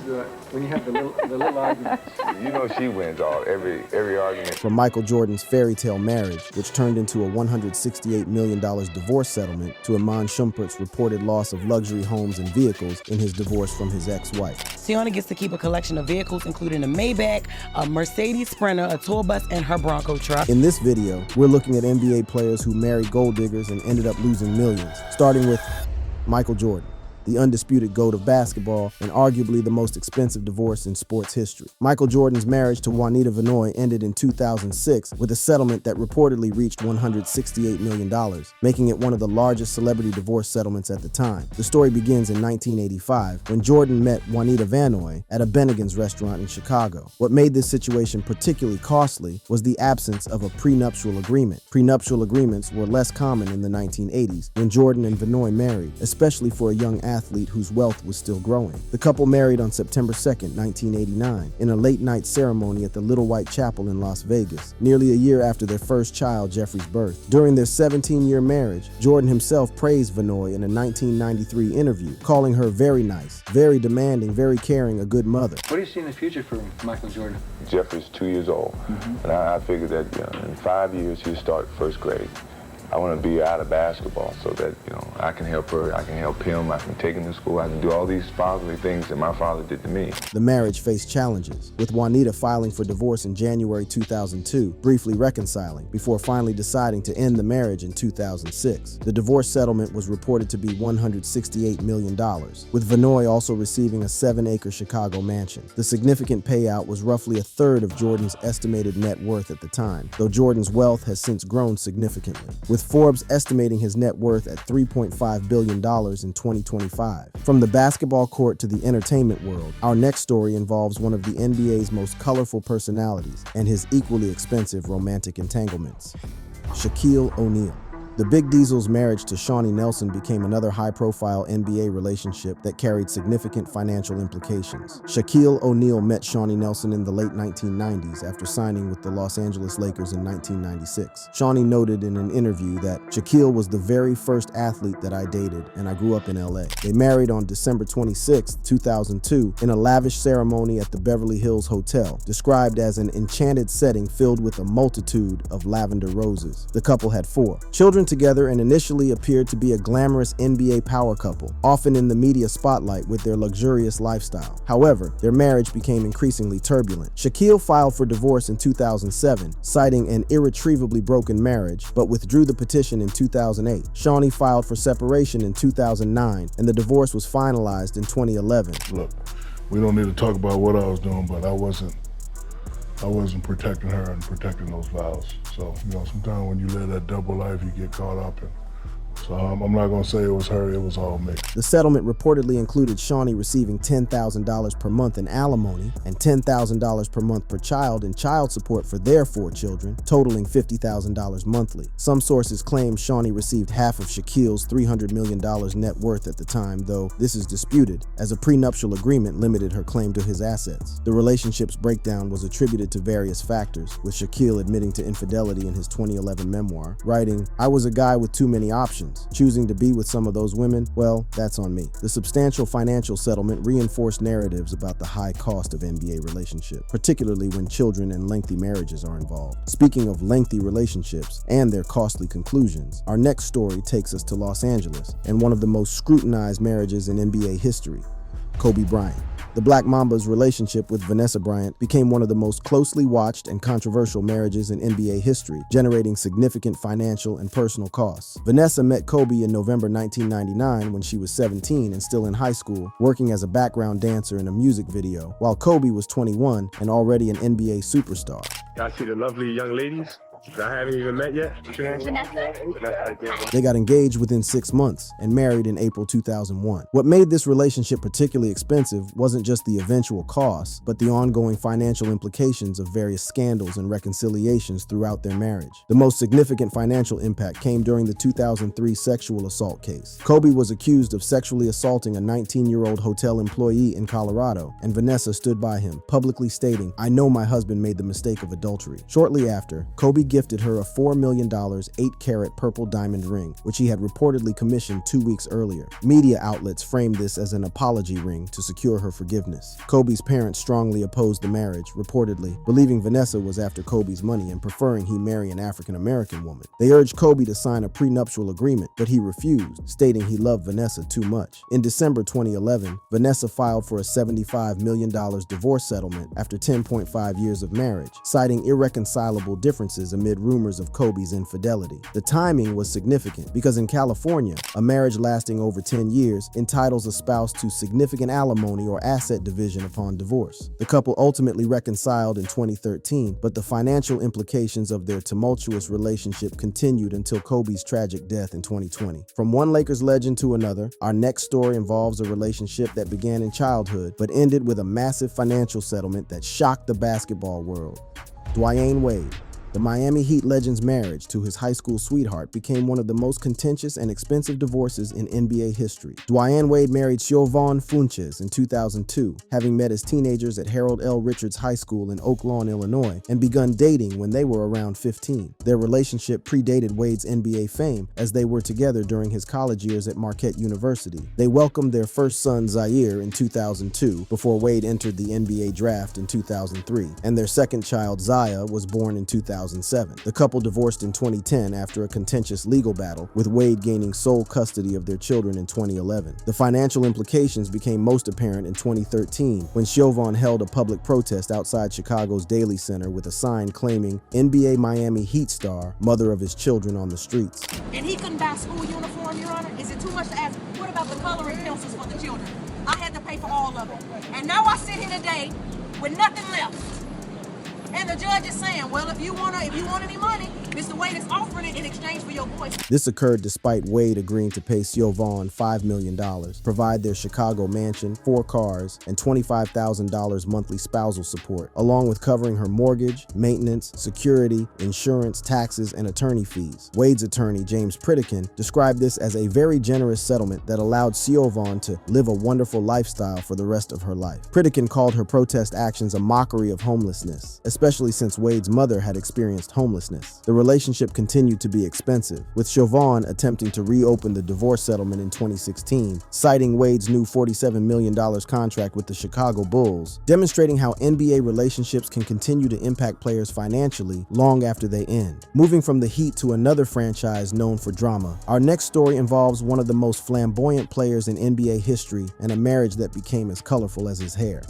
when you have the little arguments. You know she wins every argument. From Michael Jordan's fairy tale marriage, which turned into a $168 million divorce settlement, to Iman Shumpert's reported loss of luxury homes and vehicles in his divorce from his ex-wife. Siona gets to keep a collection of vehicles, including a Maybach, a Mercedes Sprinter, a tour bus, and her Bronco truck. In this video, we're looking at NBA players who married gold diggers and ended up losing millions, starting with Michael Jordan, the undisputed GOAT of basketball and arguably the most expensive divorce in sports history. Michael Jordan's marriage to Juanita Vinoy ended in 2006 with a settlement that reportedly reached $168 million, making it one of the largest celebrity divorce settlements at the time. The story begins in 1985 when Jordan met Juanita Vanoy at a Bennigan's restaurant in Chicago. What made this situation particularly costly was the absence of a prenuptial agreement. Prenuptial agreements were less common in the 1980s when Jordan and Vanoy married, especially for a young athlete whose wealth was still growing. The couple married on September 2nd, 1989, in a late-night ceremony at the Little White Chapel in Las Vegas, nearly a year after their first child, Jeffrey's birth. During their 17-year marriage, Jordan himself praised Vanoy in a 1993 interview, calling her very nice, very demanding, very caring, a good mother. What do you see in the future for Michael Jordan? Jeffrey's 2 years old, and I figured that in 5 years he'll start first grade. I want to be out of basketball so that, I can help her, I can help him, I can take him to school, I can do all these fatherly things that my father did to me. The marriage faced challenges, with Juanita filing for divorce in January 2002, briefly reconciling, before finally deciding to end the marriage in 2006. The divorce settlement was reported to be $168 million, with Vanoy also receiving a 7-acre Chicago mansion. The significant payout was roughly a third of Jordan's estimated net worth at the time, though Jordan's wealth has since grown significantly, with Forbes estimating his net worth at $3.5 billion in 2025. From the basketball court to the entertainment world, our next story involves one of the NBA's most colorful personalities and his equally expensive romantic entanglements: Shaquille O'Neal. The Big Diesel's marriage to Shawnee Nelson became another high-profile NBA relationship that carried significant financial implications. Shaquille O'Neal met Shawnee Nelson in the late 1990s after signing with the Los Angeles Lakers in 1996. Shawnee noted in an interview that Shaquille was the very first athlete that I dated, and I grew up in LA. They married on December 26, 2002, in a lavish ceremony at the Beverly Hills Hotel, described as an enchanted setting filled with a multitude of lavender roses. The couple had 4 children together and initially appeared to be a glamorous NBA power couple, often in the media spotlight with their luxurious lifestyle. However, their marriage became increasingly turbulent. Shaquille filed for divorce in 2007, citing an irretrievably broken marriage, but withdrew the petition in 2008. Shawnee filed for separation in 2009, and the divorce was finalized in 2011. Look, we don't need to talk about what I was doing, but I wasn't protecting her and protecting those vows. So, sometimes when you live that double life, you get caught up in. So I'm not gonna say it was her, it was all me. The settlement reportedly included Shawnee receiving $10,000 per month in alimony and $10,000 per month per child in child support for their 4 children, totaling $50,000 monthly. Some sources claim Shawnee received half of Shaquille's $300 million net worth at the time, though this is disputed, as a prenuptial agreement limited her claim to his assets. The relationship's breakdown was attributed to various factors, with Shaquille admitting to infidelity in his 2011 memoir, writing, "I was a guy with too many options. Choosing to be with some of those women, well, that's on me." The substantial financial settlement reinforced narratives about the high cost of NBA relationships, particularly when children and lengthy marriages are involved. Speaking of lengthy relationships and their costly conclusions, our next story takes us to Los Angeles and one of the most scrutinized marriages in NBA history: Kobe Bryant. The Black Mamba's relationship with Vanessa Bryant became one of the most closely watched and controversial marriages in NBA history, generating significant financial and personal costs. Vanessa met Kobe in November 1999 when she was 17 and still in high school, working as a background dancer in a music video, while Kobe was 21 and already an NBA superstar. Y'all see the lovely young ladies that I haven't even met yet? They got engaged within 6 months and married in April 2001. What made this relationship particularly expensive wasn't just the eventual costs, but the ongoing financial implications of various scandals and reconciliations throughout their marriage. The most significant financial impact came during the 2003 sexual assault case. Kobe was accused of sexually assaulting a 19-year-old hotel employee in Colorado, and Vanessa stood by him, publicly stating, "I know my husband made the mistake of adultery." Shortly after, Kobe gifted her a $4 million 8-carat purple diamond ring, which he had reportedly commissioned 2 weeks earlier. Media outlets framed this as an apology ring to secure her forgiveness. Kobe's parents strongly opposed the marriage, reportedly, believing Vanessa was after Kobe's money and preferring he marry an African-American woman. They urged Kobe to sign a prenuptial agreement, but he refused, stating he loved Vanessa too much. In December 2011, Vanessa filed for a $75 million divorce settlement after 10.5 years of marriage, citing irreconcilable differences amid rumors of Kobe's infidelity. The timing was significant because in California, a marriage lasting over 10 years entitles a spouse to significant alimony or asset division upon divorce. The couple ultimately reconciled in 2013, but the financial implications of their tumultuous relationship continued until Kobe's tragic death in 2020. From one Lakers legend to another, our next story involves a relationship that began in childhood but ended with a massive financial settlement that shocked the basketball world. Dwyane Wade. The Miami Heat legend's marriage to his high school sweetheart became one of the most contentious and expensive divorces in NBA history. Dwyane Wade married Siobhan Funches in 2002, having met as teenagers at Harold L. Richards High School in Oak Lawn, Illinois, and begun dating when they were around 15. Their relationship predated Wade's NBA fame, as they were together during his college years at Marquette University. They welcomed their first son, Zaire, in 2002, before Wade entered the NBA draft in 2003, and their second child, Zaya, was born in 2007. The couple divorced in 2010 after a contentious legal battle, with Wade gaining sole custody of their children in 2011. The financial implications became most apparent in 2013 when Siobhan held a public protest outside Chicago's Daly Center with a sign claiming NBA Miami Heat star, mother of his children, on the streets. And he couldn't buy a school uniform, Your Honor? Is it too much to ask? What about the coloring pencils for the children? I had to pay for all of it. And now I sit here today with nothing left. And the judge is saying, well, if you want any money, Mr. Wade is offering it in exchange for your voice. This occurred despite Wade agreeing to pay Siobhan $5 million, provide their Chicago mansion, 4 cars, and $25,000 monthly spousal support, along with covering her mortgage, maintenance, security, insurance, taxes, and attorney fees. Wade's attorney, James Pritikin, described this as a very generous settlement that allowed Siobhan to live a wonderful lifestyle for the rest of her life. Pritikin called her protest actions a mockery of homelessness, especially since Wade's mother had experienced homelessness. The relationship continued to be expensive, with Siobhan attempting to reopen the divorce settlement in 2016, citing Wade's new $47 million contract with the Chicago Bulls, demonstrating how NBA relationships can continue to impact players financially long after they end. Moving from the Heat to another franchise known for drama, our next story involves one of the most flamboyant players in NBA history and a marriage that became as colorful as his hair.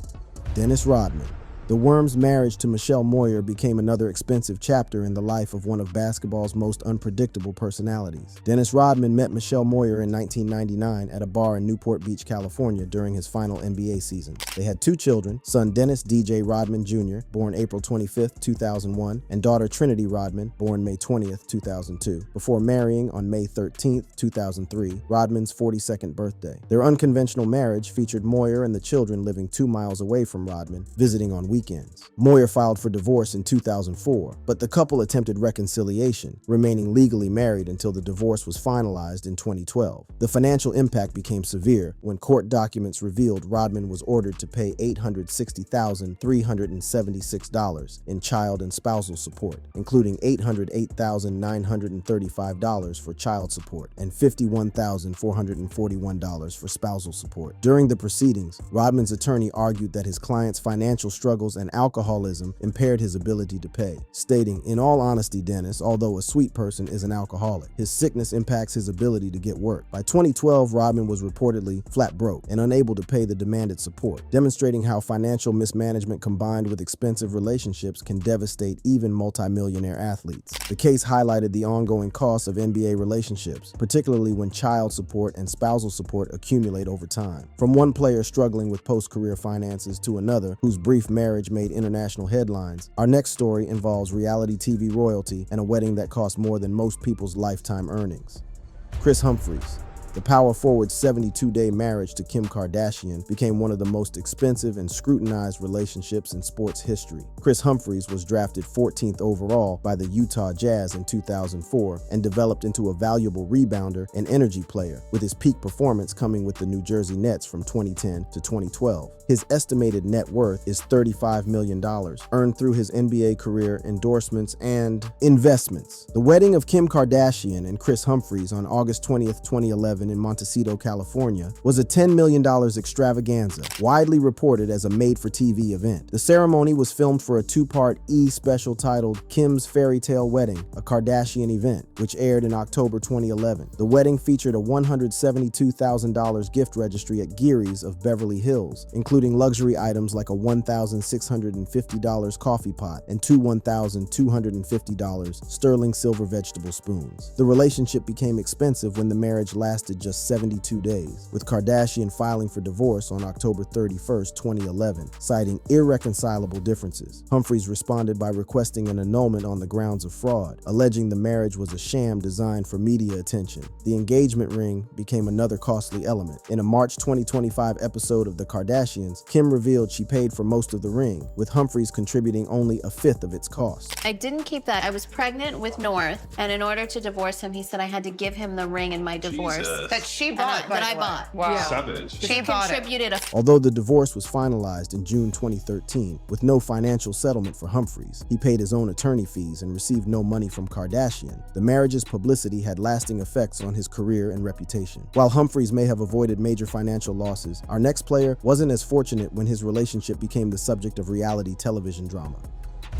Dennis Rodman. The Worm's marriage to Michelle Moyer became another expensive chapter in the life of one of basketball's most unpredictable personalities. Dennis Rodman met Michelle Moyer in 1999 at a bar in Newport Beach, California during his final NBA season. They had 2 children, son Dennis DJ Rodman Jr., born April 25, 2001, and daughter Trinity Rodman, born May 20, 2002, before marrying on May 13, 2003, Rodman's 42nd birthday. Their unconventional marriage featured Moyer and the children living 2 miles away from Rodman, visiting on weekends. Moyer filed for divorce in 2004, but the couple attempted reconciliation, remaining legally married until the divorce was finalized in 2012. The financial impact became severe when court documents revealed Rodman was ordered to pay $860,376 in child and spousal support, including $808,935 for child support and $51,441 for spousal support. During the proceedings, Rodman's attorney argued that his client's financial struggles and alcoholism impaired his ability to pay, stating, "In all honesty, Dennis, although a sweet person, is an alcoholic. His sickness impacts his ability to get work." By 2012, Rodman was reportedly flat broke and unable to pay the demanded support, demonstrating how financial mismanagement combined with expensive relationships can devastate even multimillionaire athletes. The case highlighted the ongoing costs of NBA relationships, particularly when child support and spousal support accumulate over time. From one player struggling with post-career finances to another whose brief marriage made international headlines, our next story involves reality TV royalty and a wedding that cost more than most people's lifetime earnings. Kris Humphries. The power forward's 72-day marriage to Kim Kardashian became one of the most expensive and scrutinized relationships in sports history. Kris Humphries was drafted 14th overall by the Utah Jazz in 2004 and developed into a valuable rebounder and energy player, with his peak performance coming with the New Jersey Nets from 2010 to 2012. His estimated net worth is $35 million, earned through his NBA career, endorsements, and investments. The wedding of Kim Kardashian and Kris Humphries on August 20th, 2011 in Montecito, California, was a $10 million extravaganza, widely reported as a made-for-TV event. The ceremony was filmed for a two-part E! Special titled Kim's Fairy Tale Wedding, a Kardashian event, which aired in October 2011. The wedding featured a $172,000 gift registry at Geary's of Beverly Hills, including luxury items like a $1,650 coffee pot and two $1,250 sterling silver vegetable spoons. The relationship became expensive when the marriage lasted just 72 days, with Kardashian filing for divorce on October 31st, 2011, citing irreconcilable differences. Humphries responded by requesting an annulment on the grounds of fraud, alleging the marriage was a sham designed for media attention. The engagement ring became another costly element. In a March 2025 episode of The Kardashians, Kim revealed she paid for most of the ring, with Humphries contributing only a fifth of its cost. I didn't keep that. I was pregnant with North, and in order to divorce him, he said I had to give him the ring in my divorce. Jesus. That she bought, that I bought. Wow. Savage. She contributed a Although the divorce was finalized in June 2013, with no financial settlement for Humphries, he paid his own attorney fees and received no money from Kardashian. The marriage's publicity had lasting effects on his career and reputation. While Humphries may have avoided major financial losses, our next player wasn't as fortunate when his relationship became the subject of reality television drama.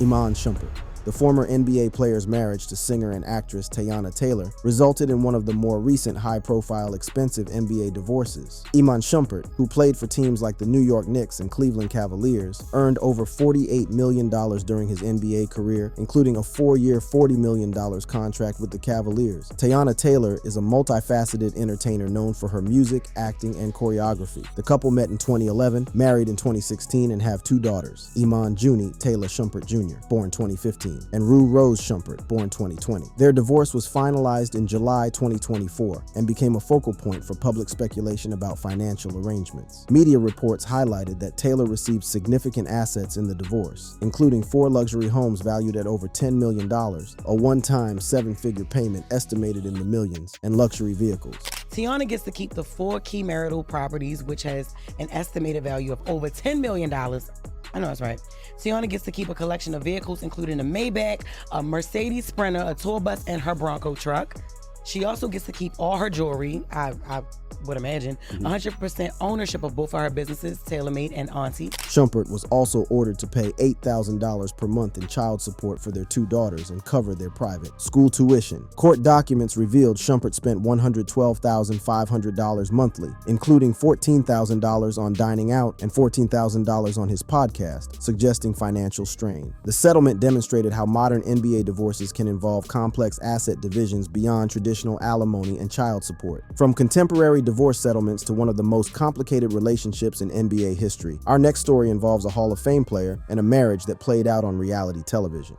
Iman Shumpert. The former NBA player's marriage to singer and actress Teyana Taylor resulted in one of the more recent high-profile expensive NBA divorces. Iman Shumpert, who played for teams like the New York Knicks and Cleveland Cavaliers, earned over $48 million during his NBA career, including a 4-year, $40 million contract with the Cavaliers. Teyana Taylor is a multifaceted entertainer known for her music, acting, and choreography. The couple met in 2011, married in 2016, and have two daughters, Iman Junie Taylor Shumpert Jr., born 2015. And Rue Rose Shumpert, born 2020. Their divorce was finalized in July 2024 and became a focal point for public speculation about financial arrangements. Media reports highlighted that Taylor received significant assets in the divorce, including 4 luxury homes valued at over $10 million, a one-time 7-figure payment estimated in the millions, and luxury vehicles. Teyana gets to keep the 4 key marital properties, which has an estimated value of over $10 million. I know that's right. Teyana gets to keep a collection of vehicles, including a Maybach, a Mercedes Sprinter, a tour bus, and her Bronco truck. She also gets to keep all her jewelry, I would imagine, 100% ownership of both of her businesses, TaylorMade and Auntie. Shumpert was also ordered to pay $8,000 per month in child support for their 2 daughters and cover their private school tuition. Court documents revealed Shumpert spent $112,500 monthly, including $14,000 on dining out and $14,000 on his podcast, suggesting financial strain. The settlement demonstrated how modern NBA divorces can involve complex asset divisions beyond traditional alimony and child support. From contemporary divorce settlements to one of the most complicated relationships in NBA history, our next story involves a Hall of Fame player and a marriage that played out on reality television.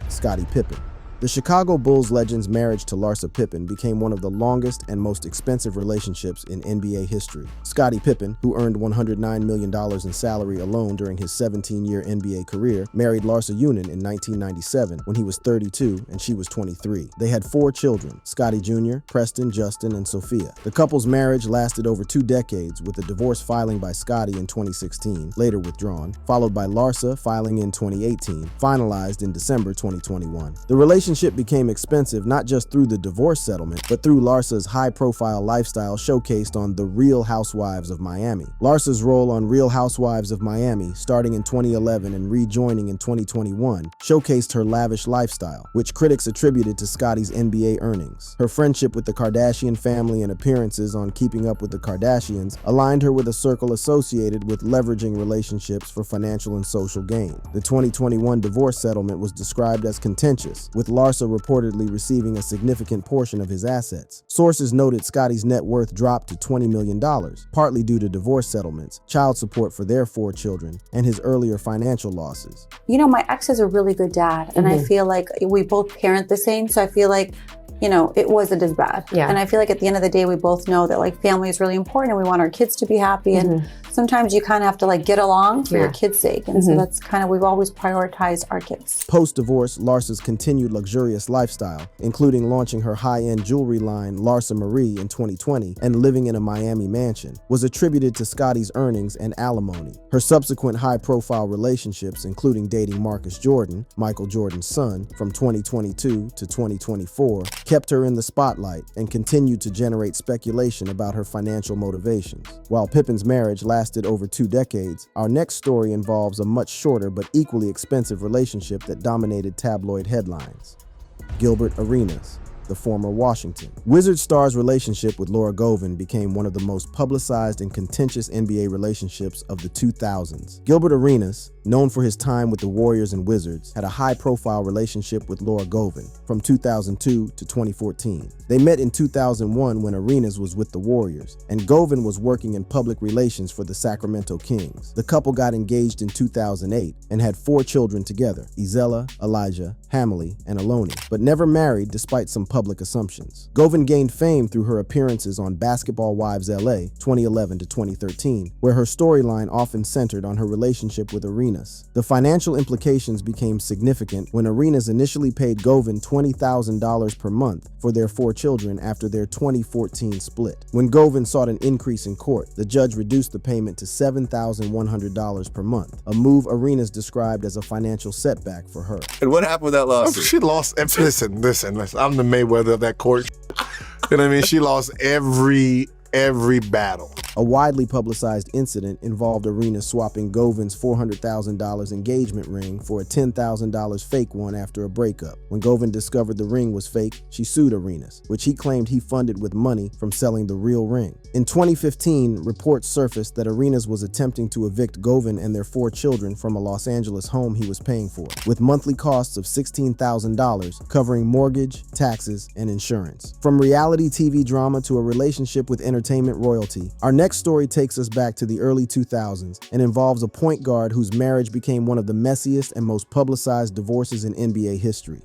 Scottie Pippen. The Chicago Bulls legend's marriage to Larsa Pippen became one of the longest and most expensive relationships in NBA history. Scottie Pippen, who earned $109 million in salary alone during his 17-year NBA career, married Larsa Yunin in 1997 when he was 32 and she was 23. They had 4 children, Scottie Jr., Preston, Justin, and Sophia. The couple's marriage lasted over 2 decades, with a divorce filing by Scottie in 2016, later withdrawn, followed by Larsa filing in 2018, finalized in December 2021. The relationship became expensive not just through the divorce settlement, but through Larsa's high-profile lifestyle showcased on The Real Housewives of Miami. Larsa's role on Real Housewives of Miami, starting in 2011 and rejoining in 2021, showcased her lavish lifestyle, which critics attributed to Scottie's NBA earnings. Her friendship with the Kardashian family and appearances on Keeping Up with the Kardashians aligned her with a circle associated with leveraging relationships for financial and social gain. The 2021 divorce settlement was described as contentious, with Larsa reportedly receiving a significant portion of his assets. Sources noted Scottie's net worth dropped to $20 million, partly due to divorce settlements, child support for their 4 children, and his earlier financial losses. You know, my ex is a really good dad, and I feel like we both parent the same, so I feel like it wasn't as bad. Yeah. And I feel like at the end of the day, we both know that like family is really important and we want our kids to be happy. And sometimes you kind of have to like get along for your kids' sake. And so that's kind of, we've always prioritized our kids. Post-divorce, Larsa's continued luxurious lifestyle, including launching her high-end jewelry line, Larsa Marie, in 2020 and living in a Miami mansion, was attributed to Scottie's earnings and alimony. Her subsequent high-profile relationships, including dating Marcus Jordan, Michael Jordan's son, from 2022 to 2024, kept her in the spotlight and continued to generate speculation about her financial motivations. While Pippen's marriage lasted over 2 decades, our next story involves a much shorter but equally expensive relationship that dominated tabloid headlines. Gilbert Arenas, the former Washington. Wizards star's relationship with Laura Govan became one of the most publicized and contentious NBA relationships of the 2000s. Gilbert Arenas, known for his time with the Warriors and Wizards, had a high-profile relationship with Laura Govan from 2002 to 2014. They met in 2001 when Arenas was with the Warriors, and Govan was working in public relations for the Sacramento Kings. The couple got engaged in 2008 and had 4 children together, Izella, Elijah, Hamley, and Aloni, but never married despite some public assumptions. Govan gained fame through her appearances on Basketball Wives LA 2011 to 2013, where her storyline often centered on her relationship with Arenas. The financial implications became significant when Arenas initially paid Govan $20,000 per month for their 4 children after their 2014 split. When Govan sought an increase in court, the judge reduced the payment to $7,100 per month, a move Arenas described as a financial setback for her. And what happened with that lawsuit? She lost. Listen. I'm the Mayweather of that court. You know what I mean? She lost every battle. A widely publicized incident involved Arenas swapping Govan's $400,000 engagement ring for a $10,000 fake one after a breakup. When Govan discovered the ring was fake, she sued Arenas, which he claimed he funded with money from selling the real ring. In 2015, reports surfaced that Arenas was attempting to evict Govan and their 4 children from a Los Angeles home he was paying for, with monthly costs of $16,000 covering mortgage, taxes, and insurance. From reality TV drama to a relationship with entertainment royalty, our next story takes us back to the early 2000s and involves a point guard whose marriage became one of the messiest and most publicized divorces in NBA history.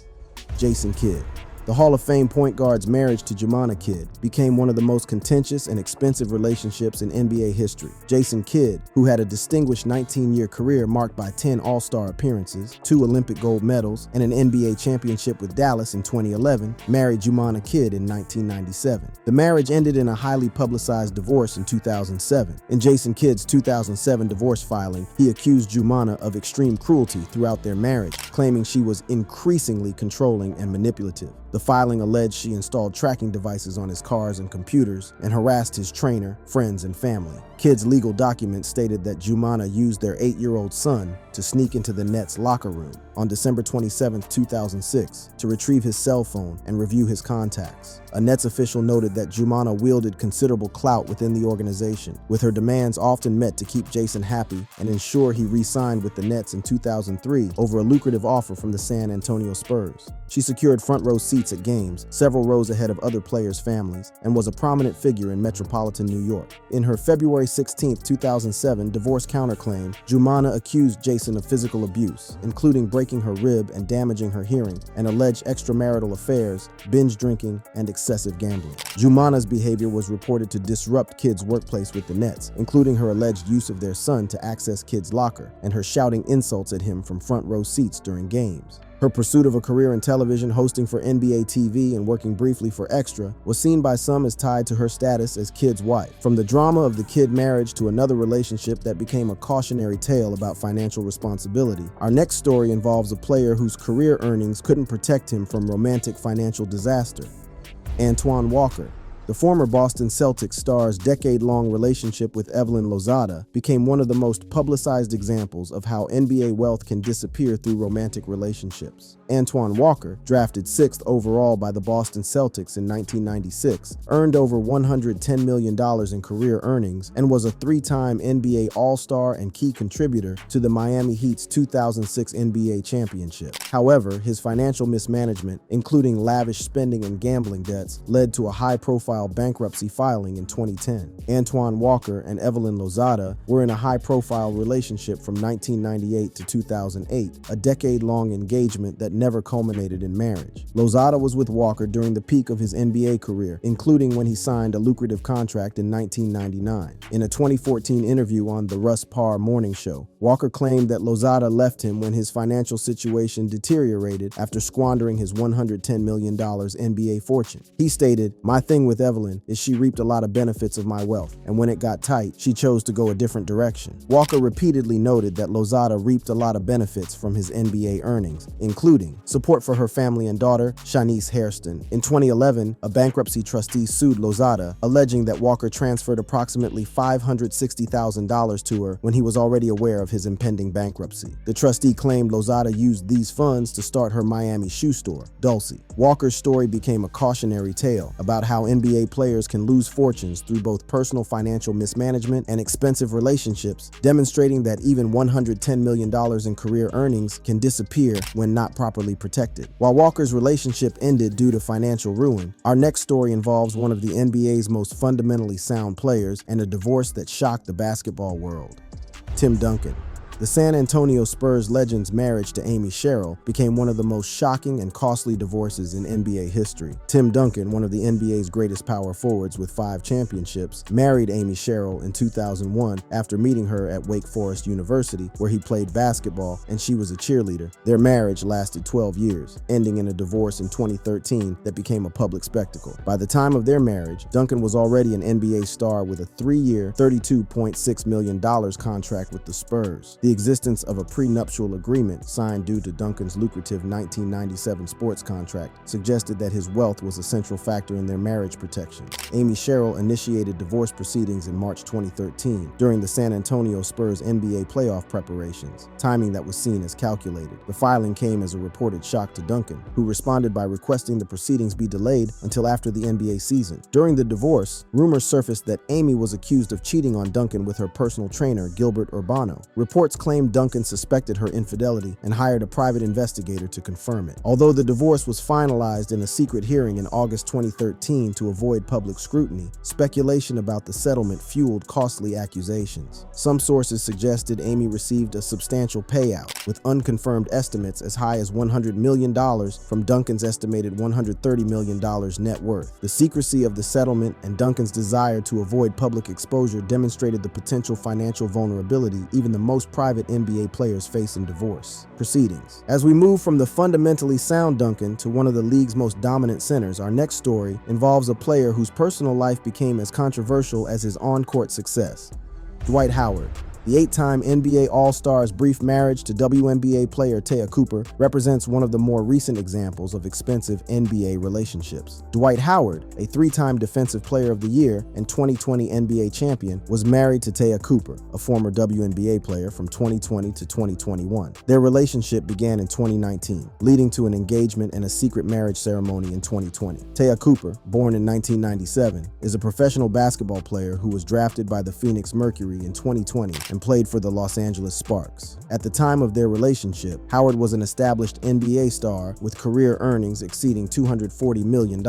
Jason Kidd. The Hall of Fame point guard's marriage to Jumana Kidd became one of the most contentious and expensive relationships in NBA history. Jason Kidd, who had a distinguished 19-year career marked by 10 All-Star appearances, 2 Olympic gold medals, and an NBA championship with Dallas in 2011, married Jumana Kidd in 1997. The marriage ended in a highly publicized divorce in 2007. In Jason Kidd's 2007 divorce filing, he accused Jumana of extreme cruelty throughout their marriage, claiming she was increasingly controlling and manipulative. The filing alleged she installed tracking devices on his cars and computers and harassed his trainer, friends, and family. Kidd's legal documents stated that Jumana used their 8-year-old son to sneak into the Nets' locker room on December 27, 2006, to retrieve his cell phone and review his contacts. A Nets official noted that Jumana wielded considerable clout within the organization, with her demands often met to keep Jason happy and ensure he re-signed with the Nets in 2003 over a lucrative offer from the San Antonio Spurs. She secured front-row seats at games, several rows ahead of other players' families, and was a prominent figure in metropolitan New York. In her February 16, 2007 divorce counterclaim, Jumana accused Jason of physical abuse, including breaking her rib and damaging her hearing, and alleged extramarital affairs, binge drinking, and excessive gambling. Jumana's behavior was reported to disrupt Kidd's workplace with the Nets, including her alleged use of their son to access Kidd's locker, and her shouting insults at him from front-row seats during games. Her pursuit of a career in television, hosting for NBA TV and working briefly for Extra, was seen by some as tied to her status as Kidd's wife. From the drama of the Kidd marriage to another relationship that became a cautionary tale about financial responsibility, our next story involves a player whose career earnings couldn't protect him from romantic financial disaster. Antoine Walker. The former Boston Celtics star's decade-long relationship with Evelyn Lozada became one of the most publicized examples of how NBA wealth can disappear through romantic relationships. Antoine Walker, drafted 6th overall by the Boston Celtics in 1996, earned over $110 million in career earnings and was a 3-time NBA All-Star and key contributor to the Miami Heat's 2006 NBA championship. However, his financial mismanagement, including lavish spending and gambling debts, led to a high-profile high-profile bankruptcy filing in 2010. Antoine Walker and Evelyn Lozada were in a high-profile relationship from 1998 to 2008, a decade-long engagement that never culminated in marriage. Lozada was with Walker during the peak of his NBA career, including when he signed a lucrative contract in 1999. In a 2014 interview on the Russ Parr Morning Show, Walker claimed that Lozada left him when his financial situation deteriorated after squandering his $110 million NBA fortune. He stated, "My thing with Evelyn is she reaped a lot of benefits of my wealth, and when it got tight, she chose to go a different direction." Walker repeatedly noted that Lozada reaped a lot of benefits from his NBA earnings, including support for her family and daughter, Shanice Hairston. In 2011, a bankruptcy trustee sued Lozada, alleging that Walker transferred approximately $560,000 to her when he was already aware of his impending bankruptcy. The trustee claimed Lozada used these funds to start her Miami shoe store, Dulcie. Walker's story became a cautionary tale about how NBA players can lose fortunes through both personal financial mismanagement and expensive relationships, demonstrating that even $110 million in career earnings can disappear when not properly protected. While Walker's relationship ended due to financial ruin, our next story involves one of the NBA's most fundamentally sound players and a divorce that shocked the basketball world. Tim Duncan. The San Antonio Spurs legend's marriage to Amy Sherrill became one of the most shocking and costly divorces in NBA history. Tim Duncan, one of the NBA's greatest power forwards with 5 championships, married Amy Sherrill in 2001 after meeting her at Wake Forest University, where he played basketball and she was a cheerleader. Their marriage lasted 12 years, ending in a divorce in 2013 that became a public spectacle. By the time of their marriage, Duncan was already an NBA star with a 3-year, $32.6 million contract with the Spurs. The existence of a prenuptial agreement signed due to Duncan's lucrative 1997 sports contract suggested that his wealth was a central factor in their marriage protections. Amy Sherrill initiated divorce proceedings in March 2013 during the San Antonio Spurs NBA playoff preparations, timing that was seen as calculated. The filing came as a reported shock to Duncan, who responded by requesting the proceedings be delayed until after the NBA season. During the divorce, rumors surfaced that Amy was accused of cheating on Duncan with her personal trainer, Gilbert Arenas. Reports claimed Duncan suspected her infidelity and hired a private investigator to confirm it. Although the divorce was finalized in a secret hearing in August 2013 to avoid public scrutiny, speculation about the settlement fueled costly accusations. Some sources suggested Amy received a substantial payout, with unconfirmed estimates as high as $100 million from Duncan's estimated $130 million net worth. The secrecy of the settlement and Duncan's desire to avoid public exposure demonstrated the potential financial vulnerability even the most private NBA players face in divorce proceedings. As we move from the fundamentally sound Duncan to one of the league's most dominant centers, our next story involves a player whose personal life became as controversial as his on-court success. Dwight Howard. The 8-time NBA All-Star's brief marriage to WNBA player Taya Cooper represents one of the more recent examples of expensive NBA relationships. Dwight Howard, a 3-time Defensive Player of the Year and 2020 NBA champion, was married to Taya Cooper, a former WNBA player from 2020 to 2021. Their relationship began in 2019, leading to an engagement and a secret marriage ceremony in 2020. Taya Cooper, born in 1997, is a professional basketball player who was drafted by the Phoenix Mercury in 2020 and played for the Los Angeles Sparks. At the time of their relationship, Howard was an established NBA star with career earnings exceeding $240 million,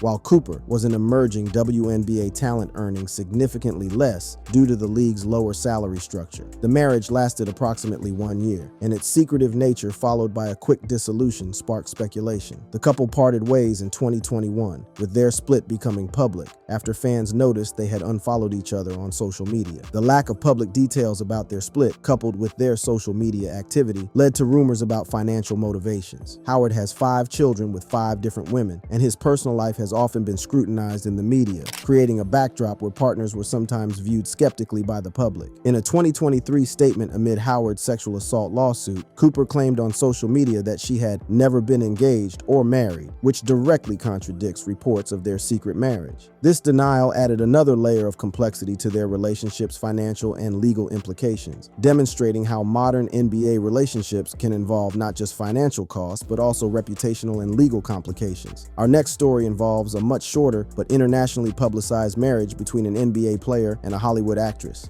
while Cooper was an emerging WNBA talent earning significantly less due to the league's lower salary structure. The marriage lasted approximately 1 year, and its secretive nature, followed by a quick dissolution, sparked speculation. The couple parted ways in 2021, with their split becoming public after fans noticed they had unfollowed each other on social media. The lack of public details about their split, coupled with their social media activity, led to rumors about financial motivations. Howard has 5 children with 5 different women, and his personal life has often been scrutinized in the media, creating a backdrop where partners were sometimes viewed skeptically by the public. In a 2023 statement amid Howard's sexual assault lawsuit, Cooper claimed on social media that she had never been engaged or married, which directly contradicts reports of their secret marriage. This denial added another layer of complexity to their relationship's financial and legal implications, demonstrating how modern NBA relationships can involve not just financial costs, but also reputational and legal complications. Our next story involves a much shorter but internationally publicized marriage between an NBA player and a Hollywood actress.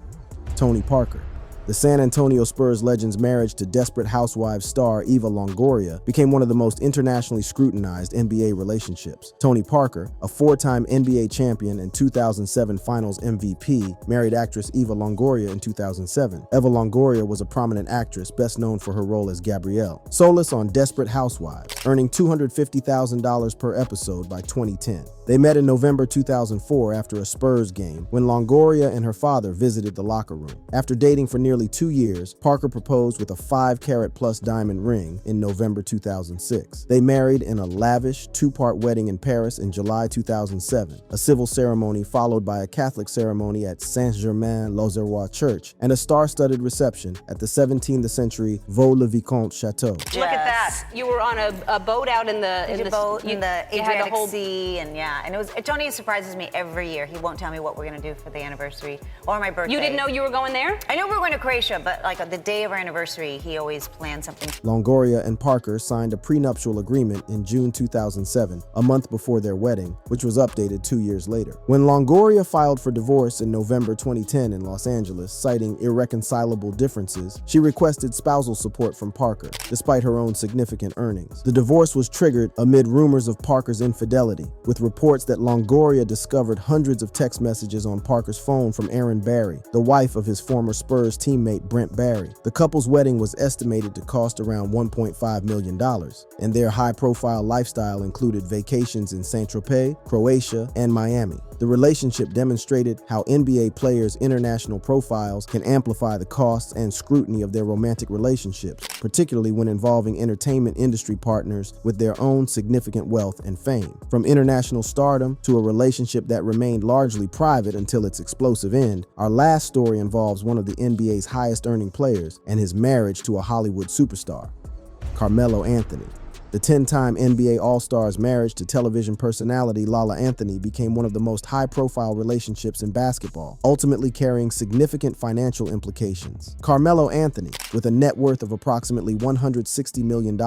Tony Parker. The San Antonio Spurs legend's marriage to Desperate Housewives star Eva Longoria became one of the most internationally scrutinized NBA relationships. Tony Parker, a four-time NBA champion and 2007 Finals MVP, married actress Eva Longoria in 2007. Eva Longoria was a prominent actress best known for her role as Gabrielle Solis on Desperate Housewives, earning $250,000 per episode by 2010. They met in November 2004 after a Spurs game when Longoria and her father visited the locker room. After dating for nearly 2 years, Parker proposed with a 5-carat-plus diamond ring in November 2006. They married in a lavish 2-part wedding in Paris in July 2007, a civil ceremony followed by a Catholic ceremony at Saint-Germain-l'Auxerrois Church and a star-studded reception at the 17th century Vaux-le-Vicomte Chateau. Look at that. You were on a boat out in the Adriatic Sea, and and it was. Tony surprises me every year. He won't tell me what we're gonna do for the anniversary or my birthday. You didn't know you were going there? I know we were going to Croatia, but like the day of our anniversary, he always plans something. Longoria and Parker signed a prenuptial agreement in June 2007, a month before their wedding, which was updated 2 years later. When Longoria filed for divorce in November 2010 in Los Angeles, citing irreconcilable differences, she requested spousal support from Parker, despite her own significant earnings. The divorce was triggered amid rumors of Parker's infidelity, with reports that Longoria discovered hundreds of text messages on Parker's phone from Erin Barry, the wife of his former Spurs teammate Brent Barry. The couple's wedding was estimated to cost around $1.5 million, and their high-profile lifestyle included vacations in Saint-Tropez, Croatia, and Miami. The relationship demonstrated how NBA players' international profiles can amplify the costs and scrutiny of their romantic relationships, particularly when involving entertainment industry partners with their own significant wealth and fame. From international stardom to a relationship that remained largely private until its explosive end, our last story involves one of the NBA's highest-earning players and his marriage to a Hollywood superstar, Carmelo Anthony. The 10-time NBA All-Star's marriage to television personality Lala Anthony became one of the most high-profile relationships in basketball, ultimately carrying significant financial implications. Carmelo Anthony, with a net worth of approximately $160 million,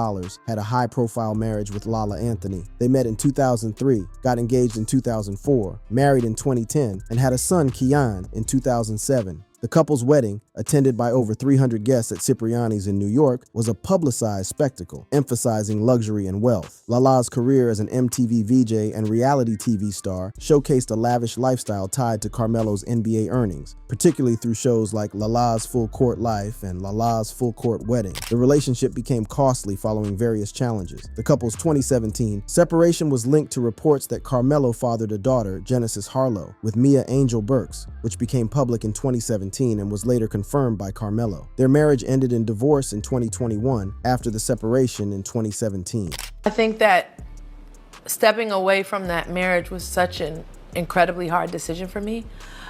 had a high-profile marriage with Lala Anthony. They met in 2003, got engaged in 2004, married in 2010, and had a son, Kian, in 2007. The couple's wedding, attended by over 300 guests at Cipriani's in New York, was a publicized spectacle, emphasizing luxury and wealth. Lala's career as an MTV VJ and reality TV star showcased a lavish lifestyle tied to Carmelo's NBA earnings, particularly through shows like Lala's Full Court Life and Lala's Full Court Wedding. The relationship became costly following various challenges. The couple's 2017 separation was linked to reports that Carmelo fathered a daughter, Genesis Harlow, with Mia Angel Burks, which became public in 2017 and was later confirmed by Carmelo. Their marriage ended in divorce in 2021 after the separation in 2017. I think that stepping away from that marriage was such an incredibly hard decision for me,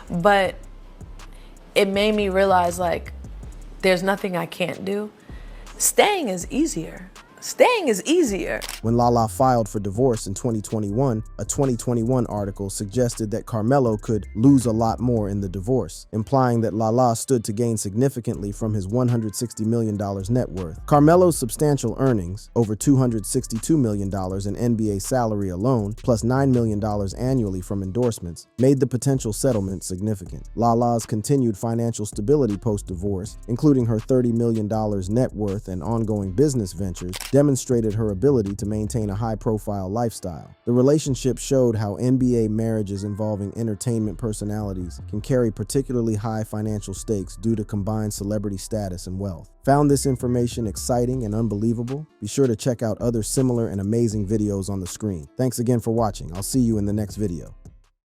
but it made me realize like there's nothing I can't do. Staying is easier. Staying is easier. When Lala filed for divorce in 2021, a 2021 article suggested that Carmelo could lose a lot more in the divorce, implying that Lala stood to gain significantly from his $160 million net worth. Carmelo's substantial earnings, over $262 million in NBA salary alone, plus $9 million annually from endorsements, made the potential settlement significant. Lala's continued financial stability post-divorce, including her $30 million net worth and ongoing business ventures, demonstrated her ability to maintain a high-profile lifestyle. The relationship showed how NBA marriages involving entertainment personalities can carry particularly high financial stakes due to combined celebrity status and wealth. Found this information exciting and unbelievable? Be sure to check out other similar and amazing videos on the screen. Thanks again for watching. I'll see you in the next video.